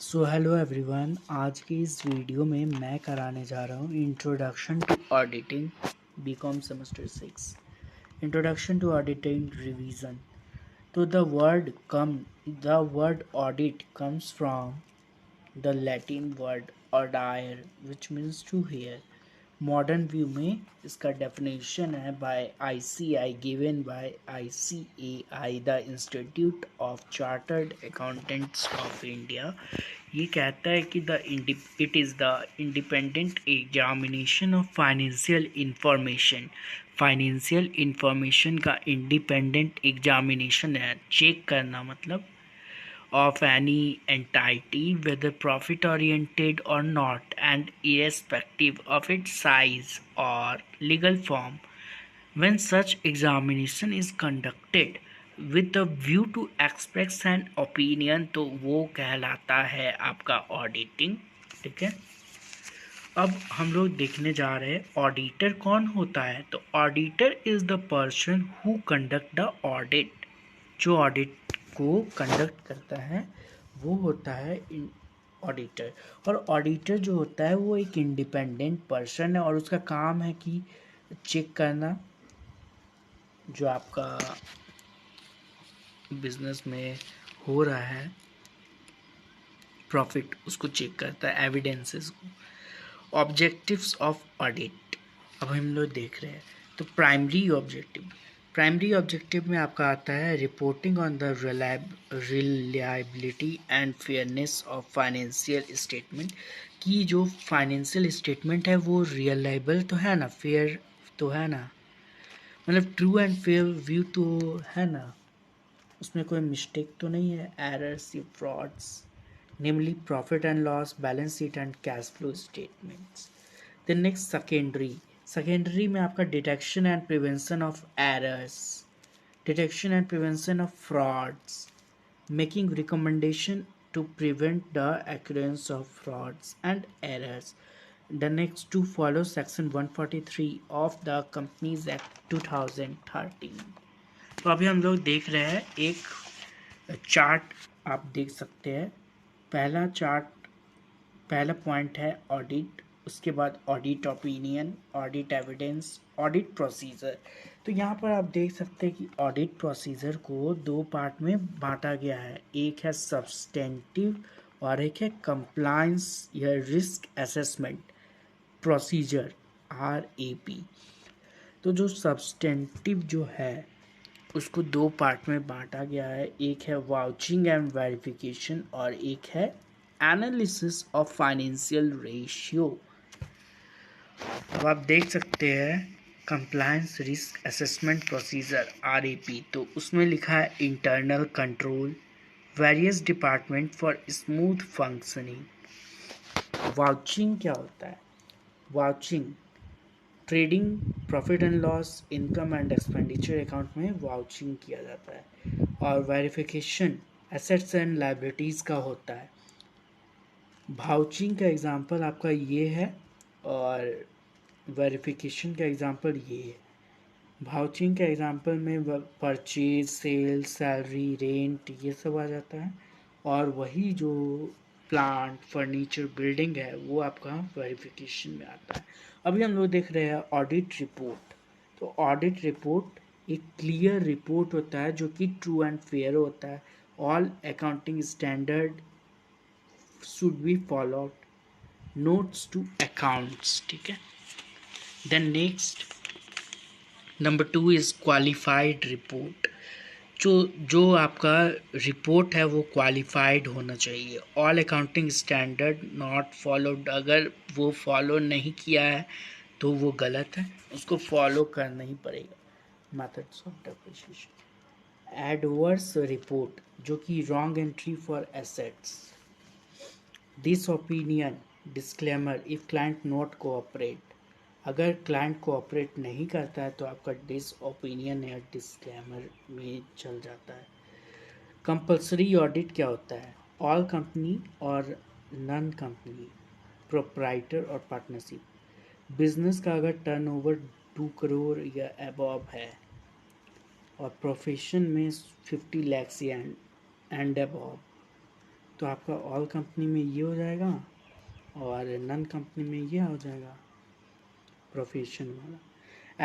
So hello everyone, आज की इस वीडियो में मैं कराने जा रहा हूँ introduction to auditing BCom semester 6। Introduction to auditing revision. तो the word audit comes from the Latin word audire which means to hear. Modern view में इसका डेफिनेशन है by ICI, given by ICAI, the institute of chartered accountants of India. ये कहता है कि it is the independent examination of financial information का independent examination है। Check करना मतलब of any entity, whether profit oriented or not, and irrespective of its size or legal form. When such examination is conducted with a view to express an opinion, तो वो कहलाता है आपका auditing. ठीक है, अब हम लोग देखने जा रहे हैं ऑडिटर कौन होता है। तो auditor is the person who conduct the audit. जो ऑडिट को कंडक्ट करता है वो होता है ऑडिटर। और ऑडिटर जो होता है वो एक इंडिपेंडेंट पर्सन है और उसका काम है कि चेक करना जो आपका बिजनेस में हो रहा है प्रॉफिट, उसको चेक करता है, एविडेंसेस को। ऑब्जेक्टिव्स ऑफ ऑडिट अब हम लोग देख रहे हैं। तो प्राइमरी ऑब्जेक्टिव में आपका आता है reporting on the reliability and fairness of financial statement. कि जो फाइनेंशियल स्टेटमेंट है वो रिलायबल तो है ना, फेयर तो है ना, मतलब ट्रू एंड फेयर व्यू तो है ना, उसमें कोई मिस्टेक तो नहीं है, एरर्स या frauds. Namely profit and loss, balance sheet and cash flow statements. Then next secondary में आपका detection and prevention of errors, detection and prevention of frauds, making recommendation to prevent the occurrence of frauds and errors. The next to follow section 143 of the Companies Act 2013। तो अभी हम लोग देख रहे हैं एक चार्ट, आप देख सकते हैं। पहला पॉइंट है ऑडिट, उसके बाद audit opinion, audit evidence, audit procedure. तो यहाँ पर आप देख सकते हैं कि ऑडिट प्रोसीजर को दो पार्ट में बांटा गया है, एक है सब्सटेंटिव और एक है कंप्लायंस या रिस्क असेसमेंट प्रोसीजर, RAP। तो जो सब्सटेंटिव जो है उसको दो पार्ट में बांटा गया है, एक है वाउचिंग एंड वेरिफिकेशन और एक है एनालिसिस ऑफ फाइनेंशियल रेशियो। अब आप देख सकते हैं compliance risk assessment procedure, RAP। तो उसमें लिखा है internal control, various department for smooth functioning. Vouching क्या होता है? Vouching trading, profit and loss, income and expenditure account में वाउचिंग किया जाता है। और वेरिफिकेशन एसेट्स एंड लायबिलिटीज़ का होता है। वाउचिंग का एग्जांपल आपका ये है और वेरिफिकेशन का एग्जांपल ये है। वाउचिंग के एग्जांपल में परचेज, सेल, सैलरी, रेंट ये सब आ जाता है। और वही जो प्लांट, फर्नीचर, बिल्डिंग है वो आपका वेरिफिकेशन में आता है। अभी हम लोग देख रहे हैं ऑडिट रिपोर्ट। तो ऑडिट रिपोर्ट एक क्लियर रिपोर्ट होता है जो कि ट्रू एंड फेयर होता है। All accounting standard should be followed, notes to accounts. ठीक है, then next number 2 is qualified report. जो आपका रिपोर्ट है वो क्वालिफाइड होना चाहिए। All accounting standard not followed, अगर वो फॉलो नहीं किया है तो वो गलत है, उसको फॉलो करना ही पड़ेगा। Methods of depreciation, adverse report जो कि wrong entry for assets, this opinion disclaimer if client not cooperate. अगर क्लाइंट कोऑपरेट नहीं करता है तो आपका डिस ओपिनियन या डिस्क्लेमर में चल जाता है। कंपल्सरी ऑडिट क्या होता है? ऑल कंपनी और नॉन कंपनी, प्रोप्राइटर और पार्टनरशिप। बिजनेस का अगर टर्नओवर 2 करोड़ या अबव है और प्रोफेशन में 50 लाख एंड अबव, तो आपका ऑल कंपनी में ये हो जाएगा और नन कंपनी में ये हो जाएगा प्रोफेशन वाला।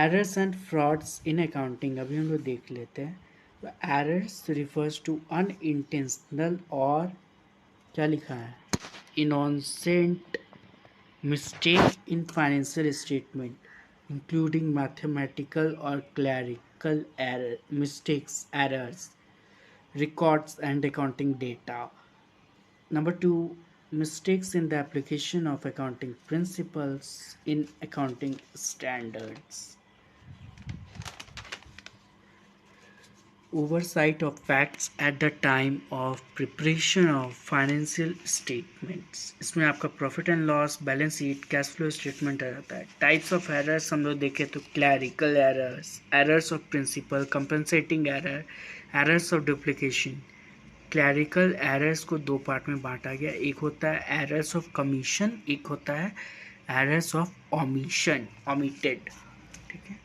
Errors and frauds in accounting अभी हम लोग देख लेते हैं। तो एरर्स रिफर्स टू अनइंटेंशनल और क्या लिखा है innocent mistake in financial statement including mathematical or clerical errors, records and accounting data. Number 2, mistakes in the application of accounting principles in accounting standards. Oversight of facts at the time of preparation of financial statements. इसमें आपका profit and loss, balance sheet, cash flow statement आ जाता है। Types of errors हम लोग देखें तो clerical errors, errors of principle, compensating error, errors of duplication. Clerical errors को दो पार्ट में बांटा गया, एक होता है एरर्स ऑफ कमीशन, एक होता है एरर्स ऑफ ओमिशन, ओमिटेड। ठीक है।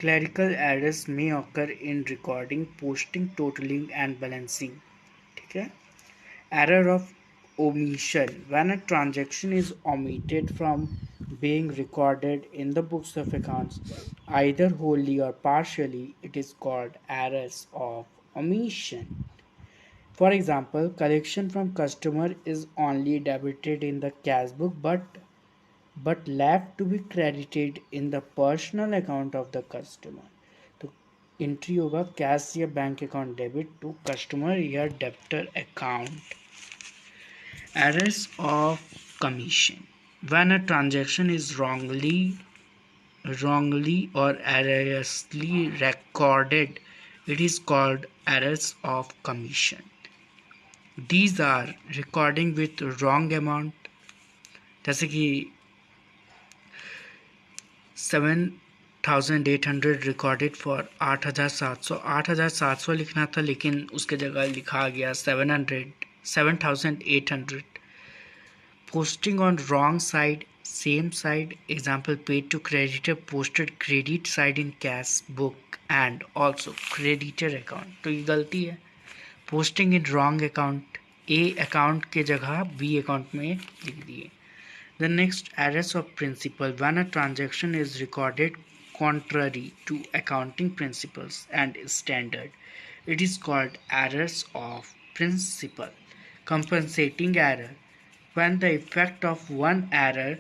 Clerical errors may occur in recording, posting, totaling and balancing. ठीक है। Error of omission. When a transaction is omitted from being recorded in the books of accounts, either wholly or partially, it is called errors of omission. For example, collection from customer is only debited in the cash book but left to be credited in the personal account of the customer. तो entry होगा cash या bank account debit to customer या debtor account. Errors of commission. When a transaction is wrongly or erroneously recorded, it is called errors of commission. These are recording with wrong amount, जैसे कि 7,800 recorded for 8,700 लिखना था, लेकिन उसके जगह लिखा गया 7,800। Posting on wrong side, same side, example paid to creditor, posted credit side in cash book and also creditor account. तो ये गलती है। Posting in wrong account, A account के जगह बी अकाउंट में लिख दिए। The next, errors of principle. When a transaction is recorded contrary to accounting principles and standard, it is called errors of principle. Compensating error. When the effect of one error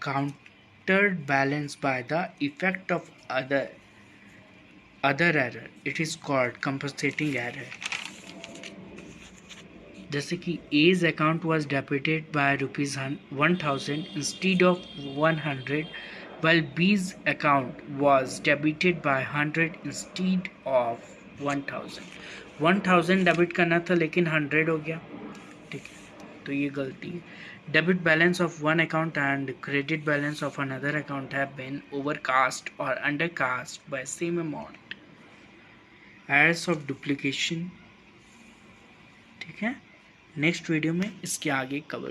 countered balanced by the effect of other error, it is called compensating error. जैसे कि A's account was debited by ₹1,000 instead of 100, while B's account was debited by 100 instead of 1,000. 1,000 debit करना था लेकिन 100 हो गया। ठीक है, तो ये गलती है। Debit balance of one account and credit balance of another account have been overcast और undercast by same amount. Errors of duplication. ठीक है, नेक्स्ट वीडियो में इसके आगे कवर